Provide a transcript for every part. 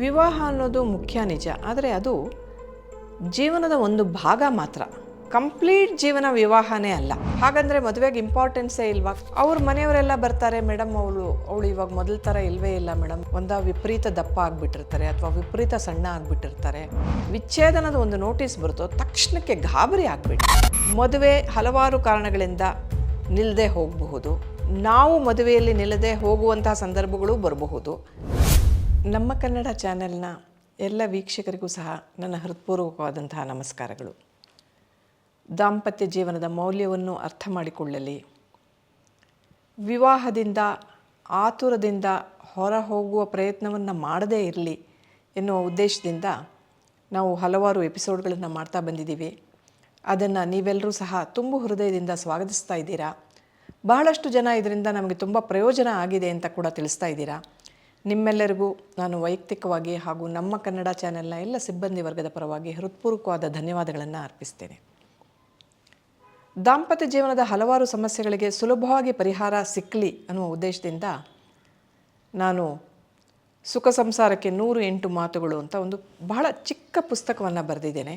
ವಿವಾಹ ಅನ್ನೋದು ಮುಖ್ಯ ನಿಜ, ಆದರೆ ಅದು ಜೀವನದ ಒಂದು ಭಾಗ ಮಾತ್ರ. ಕಂಪ್ಲೀಟ್ ಜೀವನ ವಿವಾಹನೇ ಅಲ್ಲ. ಹಾಗಂದರೆ ಮದುವೆಗೆ ಇಂಪಾರ್ಟೆನ್ಸೇ ಇಲ್ವಾ? ಅವ್ರ ಮನೆಯವರೆಲ್ಲ ಬರ್ತಾರೆ, ಮೇಡಮ್ ಅವಳು ಇವಾಗ ಮೊದಲ ಥರ ಇಲ್ವೇ ಇಲ್ಲ ಮೇಡಮ್, ವಿಪರೀತ ದಪ್ಪ ಆಗಿಬಿಟ್ಟಿರ್ತಾರೆ ಅಥವಾ ವಿಪರೀತ ಸಣ್ಣ ಆಗಿಬಿಟ್ಟಿರ್ತಾರೆ. ವಿಚ್ಛೇದನದ ಒಂದು ನೋಟಿಸ್ ಬರುತ್ತೋ ತಕ್ಷಣಕ್ಕೆ ಗಾಬರಿ ಆಗಿಬಿಟ್ಟು ಮದುವೆ ಹಲವಾರು ಕಾರಣಗಳಿಂದ ನಿಲ್ಲದೆ ಹೋಗಬಹುದು. ನಾವು ಮದುವೆಯಲ್ಲಿ ನಿಲ್ಲದೆ ಹೋಗುವಂತಹ ಸಂದರ್ಭಗಳು ಬರಬಹುದು. ನಮ್ಮ ಕನ್ನಡ ಚಾನೆಲ್ನ ಎಲ್ಲ ವೀಕ್ಷಕರಿಗೂ ಸಹ ನನ್ನ ಹೃತ್ಪೂರ್ವಕವಾದಂತಹ ನಮಸ್ಕಾರಗಳು. ದಾಂಪತ್ಯ ಜೀವನದ ಮೌಲ್ಯವನ್ನು ಅರ್ಥ ಮಾಡಿಕೊಳ್ಳಲಿ, ವಿವಾಹದಿಂದ ಆತುರದಿಂದ ಹೊರ ಹೋಗುವ ಪ್ರಯತ್ನವನ್ನು ಮಾಡದೇ ಇರಲಿ ಎನ್ನುವ ಉದ್ದೇಶದಿಂದ ನಾವು ಹಲವಾರು ಎಪಿಸೋಡ್ಗಳನ್ನು ಮಾಡ್ತಾ ಬಂದಿದ್ದೀವಿ. ಅದನ್ನು ನೀವೆಲ್ಲರೂ ಸಹ ತುಂಬು ಹೃದಯದಿಂದ ಸ್ವಾಗತಿಸ್ತಾ ಇದ್ದೀರಾ. ಬಹಳಷ್ಟು ಜನ ಇದರಿಂದ ನಮಗೆ ತುಂಬ ಪ್ರಯೋಜನ ಆಗಿದೆ ಅಂತ ಕೂಡ ತಿಳಿಸ್ತಾ ಇದ್ದೀರಾ. ನಿಮ್ಮೆಲ್ಲರಿಗೂ ನಾನು ವೈಯಕ್ತಿಕವಾಗಿ ಹಾಗೂ ನಮ್ಮ ಕನ್ನಡ ಚಾನೆಲ್ನ ಎಲ್ಲ ಸಿಬ್ಬಂದಿ ವರ್ಗದ ಪರವಾಗಿ ಹೃತ್ಪೂರ್ವಕವಾದ ಧನ್ಯವಾದಗಳನ್ನು ಅರ್ಪಿಸ್ತೇನೆ. ದಾಂಪತ್ಯ ಜೀವನದ ಹಲವಾರು ಸಮಸ್ಯೆಗಳಿಗೆ ಸುಲಭವಾಗಿ ಪರಿಹಾರ ಸಿಕ್ಕಲಿ ಅನ್ನುವ ಉದ್ದೇಶದಿಂದ ನಾನು ಸುಖ ಸಂಸಾರಕ್ಕೆ 108 ಮಾತುಗಳು ಅಂತ ಒಂದು ಬಹಳ ಚಿಕ್ಕ ಪುಸ್ತಕವನ್ನು ಬರೆದಿದ್ದೇನೆ.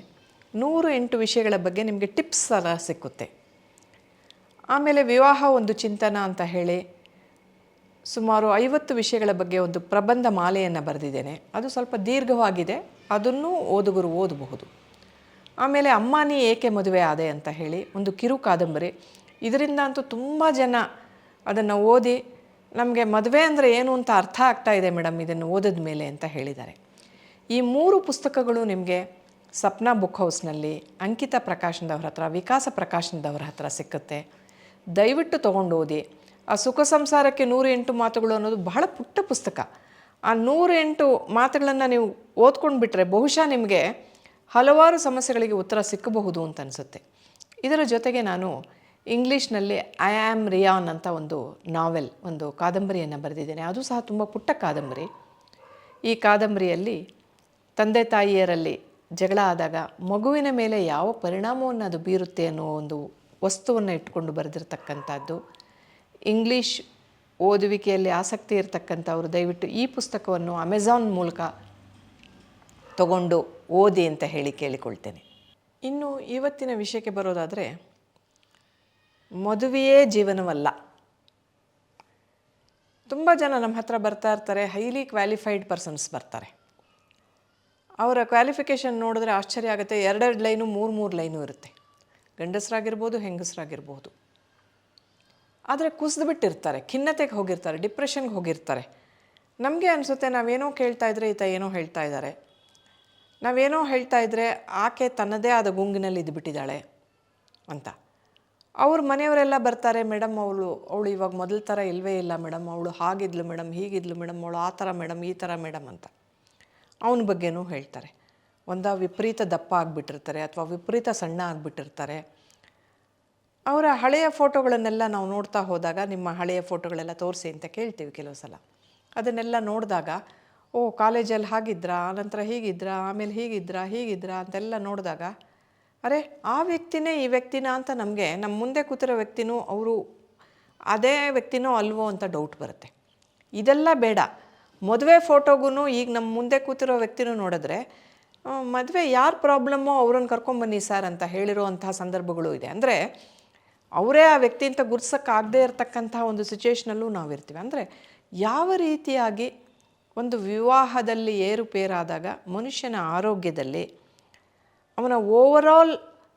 108 ವಿಷಯಗಳ ಬಗ್ಗೆ ನಿಮಗೆ ಟಿಪ್ಸ್ ಎಲ್ಲ ಸಿಕ್ಕುತ್ತೆ. ಆಮೇಲೆ ವಿವಾಹ ಒಂದು ಚಿಂತನ ಅಂತ ಹೇಳಿ ಸುಮಾರು 50 ವಿಷಯಗಳ ಬಗ್ಗೆ ಒಂದು ಪ್ರಬಂಧ ಮಾಲೆಯನ್ನು ಬರೆದಿದ್ದೇನೆ. ಅದು ಸ್ವಲ್ಪ ದೀರ್ಘವಾಗಿದೆ, ಅದನ್ನು ಓದುಗರು ಓದಬಹುದು. ಆಮೇಲೆ ಅಮ್ಮ ನೀ ಏಕೆ ಮದುವೆ ಆದೆ ಅಂತ ಹೇಳಿ ಒಂದು ಕಿರು ಕಾದಂಬರಿ. ಇದರಿಂದ ಅಂತೂ ತುಂಬ ಜನ ಅದನ್ನು ಓದಿ ನಮಗೆ ಮದುವೆ ಅಂದರೆ ಏನು ಅಂತ ಅರ್ಥ ಆಗ್ತಾ ಇದೆ ಮೇಡಮ್ ಇದನ್ನು ಓದಿದ ಮೇಲೆ ಅಂತ ಹೇಳಿದ್ದಾರೆ. ಈ 3 ಪುಸ್ತಕಗಳು ನಿಮಗೆ ಸಪ್ನಾ ಬುಕ್ ಹೌಸ್ನಲ್ಲಿ ಅಂಕಿತಾ ಪ್ರಕಾಶನದವ್ರ ಹತ್ರ, ವಿಕಾಸ ಪ್ರಕಾಶನದವ್ರ ಹತ್ರ ಸಿಕ್ಕುತ್ತೆ. ದಯವಿಟ್ಟು ತೊಗೊಂಡು ಓದಿ. ಆ ಸುಖ ಸಂಸಾರಕ್ಕೆ 108 ಮಾತುಗಳು ಅನ್ನೋದು ಬಹಳ ಪುಟ್ಟ ಪುಸ್ತಕ. ಆ 108 ಮಾತುಗಳನ್ನು ನೀವು ಓದ್ಕೊಂಡು ಬಿಟ್ಟರೆ ಬಹುಶಃ ನಿಮಗೆ ಹಲವಾರು ಸಮಸ್ಯೆಗಳಿಗೆ ಉತ್ತರ ಸಿಕ್ಕಬಹುದು ಅಂತ ಅನಿಸುತ್ತೆ. ಇದರ ಜೊತೆಗೆ ನಾನು ಇಂಗ್ಲೀಷ್ನಲ್ಲಿ ಐ ಆಮ್ ರಿಯಾನ್ ಅಂತ ಒಂದು ನಾವೆಲ್, ಒಂದು ಕಾದಂಬರಿಯನ್ನು ಬರೆದಿದ್ದೇನೆ. ಅದು ಸಹ ತುಂಬ ಪುಟ್ಟ ಕಾದಂಬರಿ. ಈ ಕಾದಂಬರಿಯಲ್ಲಿ ತಂದೆ ತಾಯಿಯರಲ್ಲಿ ಜಗಳ ಆದಾಗ ಮಗುವಿನ ಮೇಲೆ ಯಾವ ಪರಿಣಾಮವನ್ನು ಅದು ಬೀರುತ್ತೆ ಅನ್ನೋ ಒಂದು ವಸ್ತುವನ್ನು ಇಟ್ಕೊಂಡು ಬರೆದಿರ್ತಕ್ಕಂಥದ್ದು. ಇಂಗ್ಲೀಷ್ ಓದುವಿಕೆಯಲ್ಲಿ ಆಸಕ್ತಿ ಇರತಕ್ಕಂಥವ್ರು ದಯವಿಟ್ಟು ಈ ಪುಸ್ತಕವನ್ನು ಅಮೆಝಾನ್ ಮೂಲಕ ತಗೊಂಡು ಓದಿ ಅಂತ ಹೇಳಿ ಕೇಳಿಕೊಳ್ತೇನೆ. ಇನ್ನು ಇವತ್ತಿನ ವಿಷಯಕ್ಕೆ ಬರೋದಾದರೆ, ಮದುವೆಯೇ ಜೀವನವಲ್ಲ. ತುಂಬ ಜನ ನಮ್ಮ ಹತ್ರ ಬರ್ತಾ ಇರ್ತಾರೆ, ಹೈಲಿ ಕ್ವಾಲಿಫೈಡ್ ಪರ್ಸನ್ಸ್ ಬರ್ತಾರೆ. ಅವರ ಕ್ವಾಲಿಫಿಕೇಷನ್ ನೋಡಿದ್ರೆ ಆಶ್ಚರ್ಯ ಆಗುತ್ತೆ. 2 ಲೈನು 3 ಲೈನು ಇರುತ್ತೆ. ಗಂಡಸರಾಗಿರ್ಬೋದು, ಹೆಂಗಸರಾಗಿರ್ಬೋದು. ಆದರೆ ಕುಸಿದ್ಬಿಟ್ಟಿರ್ತಾರೆ, ಖಿನ್ನತೆಗೆ ಹೋಗಿರ್ತಾರೆ, ಡಿಪ್ರೆಷನ್ಗೆ ಹೋಗಿರ್ತಾರೆ. ನಮಗೆ ಅನಿಸುತ್ತೆ ನಾವೇನೋ ಕೇಳ್ತಾ ಇದ್ರೆ ಈತ ಏನೋ ಹೇಳ್ತಾ ಇದ್ದಾರೆ, ನಾವೇನೋ ಹೇಳ್ತಾ ಇದ್ದರೆ ಆಕೆ ತನ್ನದೇ ಆದ ಗುಂಗಿನಲ್ಲಿ ಇದ್ದುಬಿಟ್ಟಿದ್ದಾಳೆ ಅಂತ. ಅವ್ರ ಮನೆಯವರೆಲ್ಲ ಬರ್ತಾರೆ, ಮೇಡಮ್ ಅವಳು ಇವಾಗ ಮೊದಲ ಥರ ಇಲ್ವೇ ಇಲ್ಲ ಮೇಡಮ್, ಅವಳು ಹಾಗಿದ್ಲು ಮೇಡಮ್, ಹೀಗಿದ್ಲು ಮೇಡಮ್, ಅವಳು ಆ ಥರ ಮೇಡಮ್, ಈ ಥರ ಮೇಡಮ್ ಅಂತ ಅವನ ಬಗ್ಗೆನೂ ಹೇಳ್ತಾರೆ. ವಿಪರೀತ ದಪ್ಪ ಆಗಿಬಿಟ್ಟಿರ್ತಾರೆ ಅಥವಾ ವಿಪರೀತ ಸಣ್ಣ ಆಗಿಬಿಟ್ಟಿರ್ತಾರೆ. ಅವರ ಹಳೆಯ ಫೋಟೋಗಳನ್ನೆಲ್ಲ ನಾವು ನೋಡ್ತಾ ಹೋದಾಗ, ನಿಮ್ಮ ಹಳೆಯ ಫೋಟೋಗಳೆಲ್ಲ ತೋರಿಸಿ ಅಂತ ಕೇಳ್ತೀವಿ ಕೆಲವು ಸಲ. ಅದನ್ನೆಲ್ಲ ನೋಡಿದಾಗ, ಓ ಕಾಲೇಜಲ್ಲಿ ಹಾಗಿದ್ರಾ, ಆನಂತರ ಹೀಗಿದ್ರಾ, ಆಮೇಲೆ ಹೀಗಿದ್ರಾ ಅಂತೆಲ್ಲ ನೋಡಿದಾಗ, ಅರೆ ಆ ವ್ಯಕ್ತಿನೇ ಈ ವ್ಯಕ್ತಿನ ಅಂತ ನಮಗೆ ನಮ್ಮ ಮುಂದೆ ಕೂತಿರೋ ವ್ಯಕ್ತಿನೂ ಅವರು ಅದೇ ವ್ಯಕ್ತಿನೋ ಅಲ್ವೋ ಅಂತ ಡೌಟ್ ಬರುತ್ತೆ. ಇದೆಲ್ಲ ಬೇಡ. ಮದುವೆ ಫೋಟೋಗೂ ಈಗ ನಮ್ಮ ಮುಂದೆ ಕೂತಿರೋ ವ್ಯಕ್ತಿನೂ ನೋಡಿದ್ರೆ, ಮದುವೆ ಯಾರು ಪ್ರಾಬ್ಲಮ್ಮೋ ಅವ್ರನ್ನ ಕರ್ಕೊಂಬನ್ನಿ ಸರ್ ಅಂತ ಹೇಳಿರೋ ಅಂತಹ ಸಂದರ್ಭಗಳು ಇದೆ. ಅಂದರೆ ಅವರೇ ಆ ವ್ಯಕ್ತಿ ಅಂತ ಗುರ್ಸೋಕ್ಕಾಗದೇ ಇರತಕ್ಕಂತಹ ಒಂದು ಸಿಚುವೇಷನಲ್ಲೂ ನಾವಿರ್ತೀವಿ. ಅಂದರೆ ಯಾವ ರೀತಿಯಾಗಿ ಒಂದು ವಿವಾಹದಲ್ಲಿ ಏರುಪೇರಾದಾಗ ಮನುಷ್ಯನ ಆರೋಗ್ಯದಲ್ಲಿ, ಅವನ ಓವರಾಲ್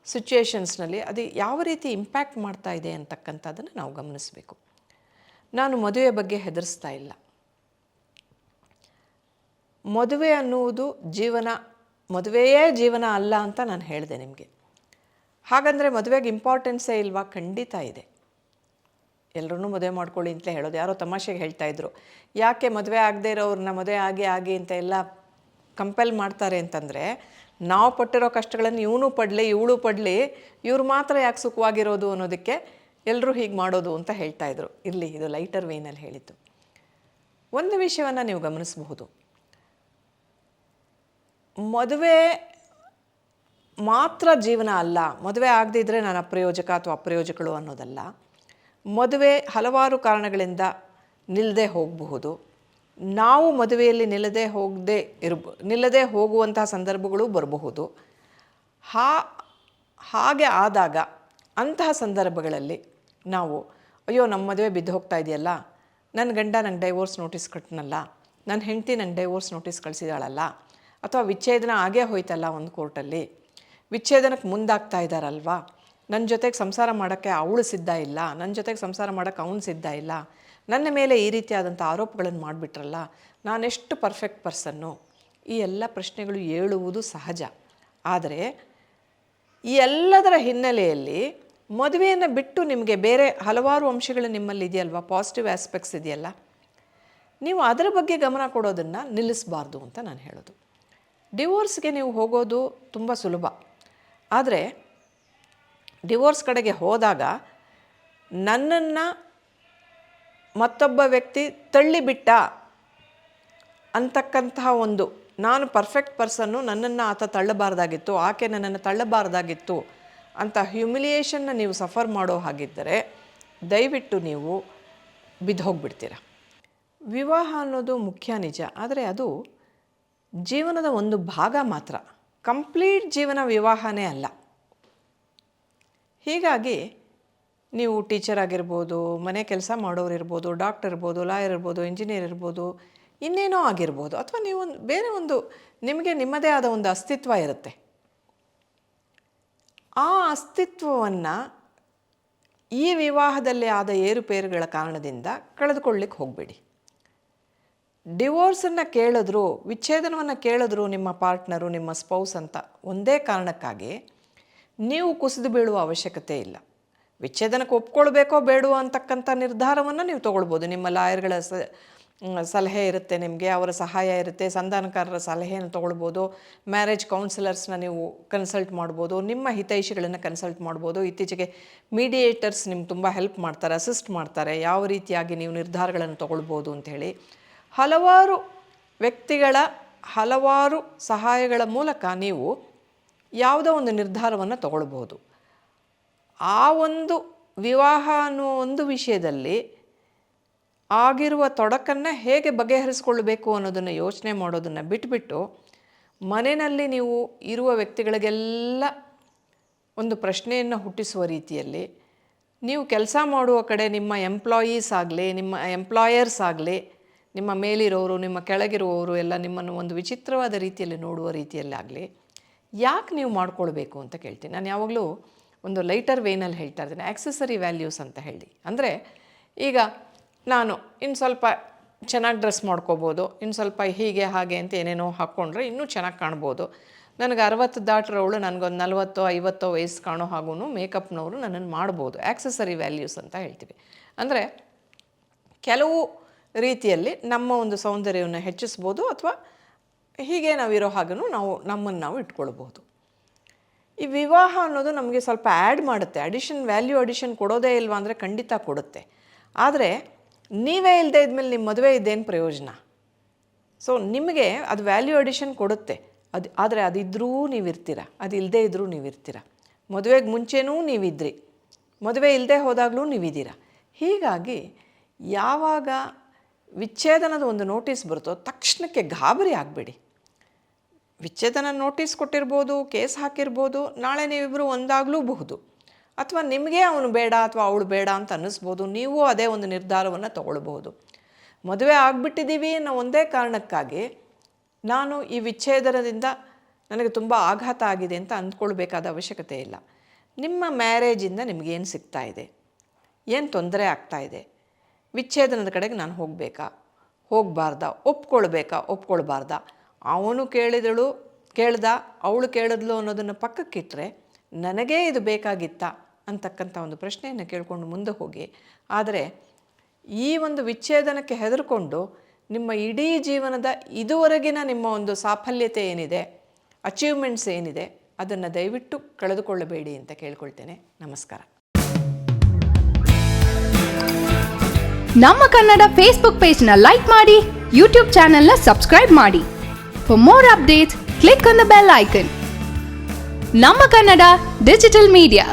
ಸಿಚುವೇಷನ್ಸ್ನಲ್ಲಿ ಅದು ಯಾವ ರೀತಿ ಇಂಪ್ಯಾಕ್ಟ್ ಮಾಡ್ತಾ ಇದೆ ಅಂತಕ್ಕಂಥದ್ದನ್ನು ನಾವು ಗಮನಿಸಬೇಕು. ನಾನು ಮದುವೆ ಬಗ್ಗೆ ಹೆದರಿಸ್ತಾ ಇಲ್ಲ. ಮದುವೆ ಅನ್ನುವುದು ಮದುವೆಯೇ ಜೀವನ ಅಲ್ಲ ಅಂತ ನಾನು ಹೇಳಿದೆ ನಿಮಗೆ. ಹಾಗಂದರೆ ಮದುವೆಗೆ ಇಂಪಾರ್ಟೆನ್ಸೇ ಇಲ್ವಾ? ಖಂಡಿತ ಇದೆ. ಎಲ್ಲರೂ ಮದುವೆ ಮಾಡ್ಕೊಳ್ಳಿ ಅಂತಲೇ ಹೇಳೋದು. ಯಾರೋ ತಮಾಷೆಗೆ ಹೇಳ್ತಾಯಿದ್ರು, ಯಾಕೆ ಮದುವೆ ಆಗದೆ ಇರೋರನ್ನ ಮದುವೆ ಆಗಿ ಅಂತ ಎಲ್ಲ ಕಂಪೆಲ್ ಮಾಡ್ತಾರೆ ಅಂತಂದರೆ, ನಾವು ಪಟ್ಟಿರೋ ಕಷ್ಟಗಳನ್ನು ಇವನು ಪಡಲಿ ಇವಳು ಪಡಲಿ, ಇವ್ರು ಮಾತ್ರ ಯಾಕೆ ಸುಖವಾಗಿರೋದು ಅನ್ನೋದಕ್ಕೆ ಎಲ್ಲರೂ ಹೀಗೆ ಮಾಡೋದು ಅಂತ ಹೇಳ್ತಾಯಿದ್ರು. ಇರಲಿ, ಇದು ಲೈಟರ್ ವೇನಲ್ಲಿ ಹೇಳಿದ್ದು. ಒಂದು ವಿಷಯವನ್ನು ನೀವು ಗಮನಿಸಬಹುದು. ಮದುವೆ ಮಾತ್ರ ಜೀವನ ಅಲ್ಲ. ಮದುವೆ ಆಗದೇ ಇದ್ದರೆ ನಾನು ಅಪ್ರಯೋಜಕ ಅಥವಾ ಅಪ್ರಯೋಜಕಳು ಅನ್ನೋದಲ್ಲ. ಮದುವೆ ಹಲವಾರು ಕಾರಣಗಳಿಂದ ನಿಲ್ಲದೆ ಹೋಗಬಹುದು. ನಾವು ಮದುವೆಯಲ್ಲಿ ನಿಲ್ಲದೆ ಹೋಗುವಂತಹ ಸಂದರ್ಭಗಳು ಬರಬಹುದು. ಹಾಗೆ ಆದಾಗ ಅಂತಹ ಸಂದರ್ಭಗಳಲ್ಲಿ ನಾವು ಅಯ್ಯೋ ನಮ್ಮ ಮದುವೆ ಬಿದ್ದು ಹೋಗ್ತಾ ಇದೆಯಲ್ಲ, ನನ್ನ ಗಂಡ ನಂಗೆ ಡೈವೋರ್ಸ್ ನೋಟಿಸ್ ಕಟ್ಟನಲ್ಲ, ನನ್ನ ಹೆಂಡತಿ ನಂಗೆ ಡೈವೋರ್ಸ್ ನೋಟಿಸ್ ಕಳಿಸಿದಾಳಲ್ಲ, ಅಥವಾ ವಿಚ್ಛೇದನ ಆಗೇ ಹೋಯ್ತಲ್ಲ ಒಂದು ಕೋರ್ಟಲ್ಲಿ, ವಿಚ್ಛೇದನಕ್ಕೆ ಮುಂದಾಗ್ತಾ ಇದ್ದಾರಲ್ವಾ, ನನ್ನ ಜೊತೆಗೆ ಸಂಸಾರ ಮಾಡೋಕ್ಕೆ ಅವಳು ಸಿದ್ಧ ಇಲ್ಲ, ನನ್ನ ಜೊತೆಗೆ ಸಂಸಾರ ಮಾಡೋಕ್ಕೆ ಅವನು ಸಿದ್ಧ ಇಲ್ಲ, ನನ್ನ ಮೇಲೆ ಈ ರೀತಿಯಾದಂಥ ಆರೋಪಗಳನ್ನು ಮಾಡಿಬಿಟ್ರಲ್ಲ, ನಾನೆಷ್ಟು ಪರ್ಫೆಕ್ಟ್ ಪರ್ಸನ್ನು, ಈ ಎಲ್ಲ ಪ್ರಶ್ನೆಗಳು ಏಳುವುದು ಸಹಜ. ಆದರೆ ಈ ಎಲ್ಲದರ ಹಿನ್ನೆಲೆಯಲ್ಲಿ ಮದುವೆಯನ್ನು ಬಿಟ್ಟು ನಿಮಗೆ ಬೇರೆ ಹಲವಾರು ಅಂಶಗಳು ನಿಮ್ಮಲ್ಲಿ ಇದೆಯಲ್ವ, ಪಾಸಿಟಿವ್ ಆಸ್ಪೆಕ್ಟ್ಸ್ ಇದೆಯಲ್ಲ, ನೀವು ಅದರ ಬಗ್ಗೆ ಗಮನ ಕೊಡೋದನ್ನು ನಿಲ್ಲಿಸಬಾರ್ದು ಅಂತ ನಾನು ಹೇಳೋದು. ಡಿವೋರ್ಸ್ಗೆ ನೀವು ಹೋಗೋದು ತುಂಬ ಸುಲಭ. ಆದರೆ ಡಿವೋರ್ಸ್ ಕಡೆಗೆ ಹೋದಾಗ ನನ್ನನ್ನು ಮತ್ತೊಬ್ಬ ವ್ಯಕ್ತಿ ತಳ್ಳಿಬಿಟ್ಟ ಅಂತಕ್ಕಂತಹ ಒಂದು, ನಾನು ಪರ್ಫೆಕ್ಟ್ ಪರ್ಸನ್ನು, ನನ್ನನ್ನು ಆತ ತಳ್ಳಬಾರ್ದಾಗಿತ್ತು, ಆಕೆ ನನ್ನನ್ನು ತಳ್ಳಬಾರ್ದಾಗಿತ್ತು ಅಂತ ಹ್ಯುಮಿಲಿಯೇಷನ್ನ ನೀವು ಸಫರ್ ಮಾಡೋ ಹಾಗಿದ್ದರೆ ದಯವಿಟ್ಟು ನೀವು ಬಿದ್ದು ಹೋಗಿಬಿಡ್ತೀರ. ವಿವಾಹ ಅನ್ನೋದು ಮುಖ್ಯ ನಿಜ, ಆದರೆ ಅದು ಜೀವನದ ಒಂದು ಭಾಗ ಮಾತ್ರ, ಕಂಪ್ಲೀಟ್ ಜೀವನ ವಿವಾಹನೇ ಅಲ್ಲ. ಹೀಗಾಗಿ ನೀವು ಟೀಚರ್ ಆಗಿರ್ಬೋದು, ಮನೆ ಕೆಲಸ ಮಾಡೋರು ಇರ್ಬೋದು, ಡಾಕ್ಟರ್ ಇರ್ಬೋದು, ಲಾಯರ್ ಇರ್ಬೋದು, ಇಂಜಿನಿಯರ್ ಇರ್ಬೋದು, ಇನ್ನೇನೋ ಆಗಿರ್ಬೋದು, ಅಥವಾ ನೀವು ಬೇರೆ ಒಂದು ನಿಮಗೆ ನಿಮ್ಮದೇ ಆದ ಒಂದು ಅಸ್ತಿತ್ವ ಇರುತ್ತೆ. ಆ ಅಸ್ತಿತ್ವವನ್ನು ಈ ವಿವಾಹದಲ್ಲಿ ಆದ ಏರುಪೇರುಗಳ ಕಾರಣದಿಂದ ಕಳೆದುಕೊಳ್ಳಿಕ್ಕೆ ಹೋಗಬೇಡಿ. ಡಿವೋರ್ಸನ್ನು ಕೇಳಿದ್ರು, ವಿಚ್ಛೇದನವನ್ನು ಕೇಳಿದ್ರು ನಿಮ್ಮ ಪಾರ್ಟ್ನರು, ನಿಮ್ಮ ಸ್ಪೌಸ್ ಅಂತ ಒಂದೇ ಕಾರಣಕ್ಕಾಗಿ ನೀವು ಕುಸಿದು ಬೀಳುವ ಅವಶ್ಯಕತೆ ಇಲ್ಲ. ವಿಚ್ಛೇದನಕ್ಕೆ ಒಪ್ಕೊಳ್ಬೇಕೋ ಬೇಡವೋ ಅಂತಕ್ಕಂಥ ನಿರ್ಧಾರವನ್ನು ನೀವು ತೊಗೊಳ್ಬೋದು. ನಿಮ್ಮ ಲಾಯರ್ಗಳ ಸಲಹೆ ಇರುತ್ತೆ, ನಿಮಗೆ ಅವರ ಸಹಾಯ ಇರುತ್ತೆ, ಸಂಧಾನಕಾರರ ಸಲಹೆಯನ್ನು ತೊಗೊಳ್ಬೋದು, ಮ್ಯಾರೇಜ್ ಕೌನ್ಸಿಲರ್ಸ್ನ ನೀವು ಕನ್ಸಲ್ಟ್ ಮಾಡ್ಬೋದು, ನಿಮ್ಮ ಹಿತೈಷಿಗಳನ್ನು ಕನ್ಸಲ್ಟ್ ಮಾಡ್ಬೋದು. ಇತ್ತೀಚೆಗೆ ಮೀಡಿಯೇಟರ್ಸ್ ನಿಮ್ಗೆ ತುಂಬ ಹೆಲ್ಪ್ ಮಾಡ್ತಾರೆ, ಅಸಿಸ್ಟ್ ಮಾಡ್ತಾರೆ, ಯಾವ ರೀತಿಯಾಗಿ ನೀವು ನಿರ್ಧಾರಗಳನ್ನು ತೊಗೊಳ್ಬೋದು ಅಂಥೇಳಿ. ಹಲವಾರು ವ್ಯಕ್ತಿಗಳ ಹಲವಾರು ಸಹಾಯಗಳ ಮೂಲಕ ನೀವು ಯಾವುದೋ ಒಂದು ನಿರ್ಧಾರವನ್ನು ತಗೊಳ್ಬೋದು. ಆ ಒಂದು ವಿವಾಹ ಅನ್ನೋ ಒಂದು ವಿಷಯದಲ್ಲಿ ಆಗಿರುವ ತೊಡಕನ್ನು ಹೇಗೆ ಬಗೆಹರಿಸ್ಕೊಳ್ಬೇಕು ಅನ್ನೋದನ್ನು ಯೋಚನೆ ಮಾಡೋದನ್ನು ಬಿಟ್ಬಿಟ್ಟು ಮನೆಯಲ್ಲಿ ನೀವು ಇರುವ ವ್ಯಕ್ತಿಗಳಿಗೆಲ್ಲ ಒಂದು ಪ್ರಶ್ನೆಯನ್ನು ಹುಟ್ಟಿಸುವ ರೀತಿಯಲ್ಲಿ ನೀವು ಕೆಲಸ ಮಾಡುವ ಕಡೆ ನಿಮ್ಮ ಎಂಪ್ಲಾಯೀಸ್ ಆಗಲಿ, ನಿಮ್ಮ ಎಂಪ್ಲಾಯರ್ಸ್ ಆಗಲಿ, ನಿಮ್ಮ ಮೇಲಿರೋರು, ನಿಮ್ಮ ಕೆಳಗಿರುವವರು ಎಲ್ಲ ನಿಮ್ಮನ್ನು ಒಂದು ವಿಚಿತ್ರವಾದ ರೀತಿಯಲ್ಲಿ ನೋಡುವ ರೀತಿಯಲ್ಲಾಗಲಿ ಯಾಕೆ ನೀವು ಮಾಡ್ಕೊಳ್ಬೇಕು ಅಂತ ಕೇಳ್ತೀನಿ. ನಾನು ಯಾವಾಗಲೂ ಒಂದು ಲೈಟರ್ ವೇನಲ್ಲಿ ಹೇಳ್ತಾ ಇದ್ದೀನಿ, ಆಕ್ಸೆಸರಿ ವ್ಯಾಲ್ಯೂಸ್ ಅಂತ ಹೇಳಿ. ಅಂದರೆ ಈಗ ನಾನು ಇನ್ನು ಸ್ವಲ್ಪ ಚೆನ್ನಾಗಿ ಡ್ರೆಸ್ ಮಾಡ್ಕೋಬೋದು, ಇನ್ನು ಸ್ವಲ್ಪ ಹೀಗೆ ಹಾಗೆ ಅಂತ ಏನೇನೋ ಹಾಕ್ಕೊಂಡ್ರೆ ಇನ್ನೂ ಚೆನ್ನಾಗಿ ಕಾಣ್ಬೋದು. ನನಗೆ 60 ದಾಟಿರೋಳು ನನಗೊಂದು 40-50 ವಯಸ್ಸು ಕಾಣೋ ಹಾಗೂ ಮೇಕಪ್ನವರು ನನ್ನನ್ನು ಮಾಡ್ಬೋದು. ಆಕ್ಸೆಸರಿ ವ್ಯಾಲ್ಯೂಸ್ ಅಂತ ಹೇಳ್ತೀವಿ. ಅಂದರೆ ಕೆಲವು ರೀತಿಯಲ್ಲಿ ನಮ್ಮ ಒಂದು ಸೌಂದರ್ಯವನ್ನು ಹೆಚ್ಚಿಸ್ಬೋದು, ಅಥವಾ ಹೀಗೆ ನಾವಿರೋ ಹಾಗೂ ನಮ್ಮನ್ನು ಇಟ್ಕೊಳ್ಬೋದು. ಈ ವಿವಾಹ ಅನ್ನೋದು ನಮಗೆ ಸ್ವಲ್ಪ ಆ್ಯಡ್ ಮಾಡುತ್ತೆ, ವ್ಯಾಲ್ಯೂ ಅಡಿಷನ್ ಕೊಡೋದೇ ಇಲ್ವಾ ಅಂದರೆ ಖಂಡಿತ ಕೊಡುತ್ತೆ. ಆದರೆ ನೀವೇ ಇಲ್ಲದೆ ಇದ್ಮೇಲೆ ನಿಮ್ಮ ಮದುವೆ ಇದ್ದೇನು ಪ್ರಯೋಜನ? ಸೊ ನಿಮಗೆ ಅದು ವ್ಯಾಲ್ಯೂ ಅಡಿಷನ್ ಕೊಡುತ್ತೆ, ಆದರೆ ಅದಿದ್ರೂ ನೀವಿರ್ತೀರ, ಅದು ಇಲ್ಲದೇ ಇದ್ದರೂ ನೀವಿರ್ತೀರ. ಮದುವೆಗೆ ಮುಂಚೆನೂ ನೀವಿದ್ರಿ, ಮದುವೆ ಇಲ್ಲದೆ ಹೋದಾಗಲೂ ನೀವಿದ್ದೀರ. ಹೀಗಾಗಿ ಯಾವಾಗ ವಿಚ್ಛೇದನದ ಒಂದು ನೋಟಿಸ್ ಬರುತ್ತೋ ತಕ್ಷಣಕ್ಕೆ ಗಾಬರಿ ಆಗಬೇಡಿ. ವಿಚ್ಛೇದನ ನೋಟಿಸ್ ಕೊಟ್ಟಿರ್ಬೋದು, ಕೇಸ್ ಹಾಕಿರ್ಬೋದು, ನಾಳೆ ನೀವಿಬ್ಬರು ಒಂದಾಗಲೂಬಹುದು, ಅಥವಾ ನಿಮಗೆ ಅವನು ಬೇಡ ಅಥವಾ ಅವಳು ಬೇಡ ಅಂತ ಅನ್ನಿಸ್ಬೋದು. ನೀವು ಅದೇ ಒಂದು ನಿರ್ಧಾರವನ್ನು ತಗೊಳ್ಬೋದು. ಮದುವೆ ಆಗಿಬಿಟ್ಟಿದ್ದೀವಿ ಅನ್ನೋ ಒಂದೇ ಕಾರಣಕ್ಕಾಗಿ ನಾನು ಈ ವಿಚ್ಛೇದನದಿಂದ ನನಗೆ ತುಂಬ ಆಘಾತ ಆಗಿದೆ ಅಂತ ಅಂದ್ಕೊಳ್ಬೇಕಾದ ಅವಶ್ಯಕತೆ ಇಲ್ಲ. ನಿಮ್ಮ ಮ್ಯಾರೇಜಿಂದ ನಿಮಗೇನು ಸಿಗ್ತಾ ಇದೆ, ಏನು ತೊಂದರೆ ಆಗ್ತಾಯಿದೆ, ವಿಚ್ಛೇದನದ ಕಡೆಗೆ ನಾನು ಹೋಗಬಾರ್ದ, ಒಪ್ಕೊಳ್ಬಾರ್ದ, ಅವನು ಕೇಳ್ದ ಅವಳು ಕೇಳಿದ್ಲು ಅನ್ನೋದನ್ನು ಪಕ್ಕಕ್ಕಿಟ್ಟರೆ ನನಗೇ ಇದು ಬೇಕಾಗಿತ್ತಾ ಅಂತಕ್ಕಂಥ ಒಂದು ಪ್ರಶ್ನೆಯನ್ನು ಕೇಳಿಕೊಂಡು ಮುಂದೆ ಹೋಗಿ. ಆದರೆ ಈ ಒಂದು ವಿಚ್ಛೇದನಕ್ಕೆ ಹೆದರ್ಕೊಂಡು ನಿಮ್ಮ ಇಡೀ ಜೀವನದ ಇದುವರೆಗಿನ ನಿಮ್ಮ ಒಂದು ಸಾಫಲ್ಯತೆ ಏನಿದೆ, ಅಚೀವ್ಮೆಂಟ್ಸ್ ಏನಿದೆ, ಅದನ್ನು ದಯವಿಟ್ಟು ಕಳೆದುಕೊಳ್ಳಬೇಡಿ ಅಂತ ಕೇಳ್ಕೊಳ್ತೇನೆ. ನಮಸ್ಕಾರ. ನಮ್ಮ ಕನ್ನಡ ಫೇಸ್ಬುಕ್ ಪೇಜ್ನ ಲೈಕ್ ಮಾಡಿ, ಯೂಟ್ಯೂಬ್ ಚಾನೆಲ್ನ ಸಬ್ಸ್ಕ್ರೈಬ್ ಮಾಡಿ. For more updates click on the bell icon. ನಮ್ಮ ಕನ್ನಡ ಡಿಜಿಟಲ್ ಮೀಡಿಯಾ.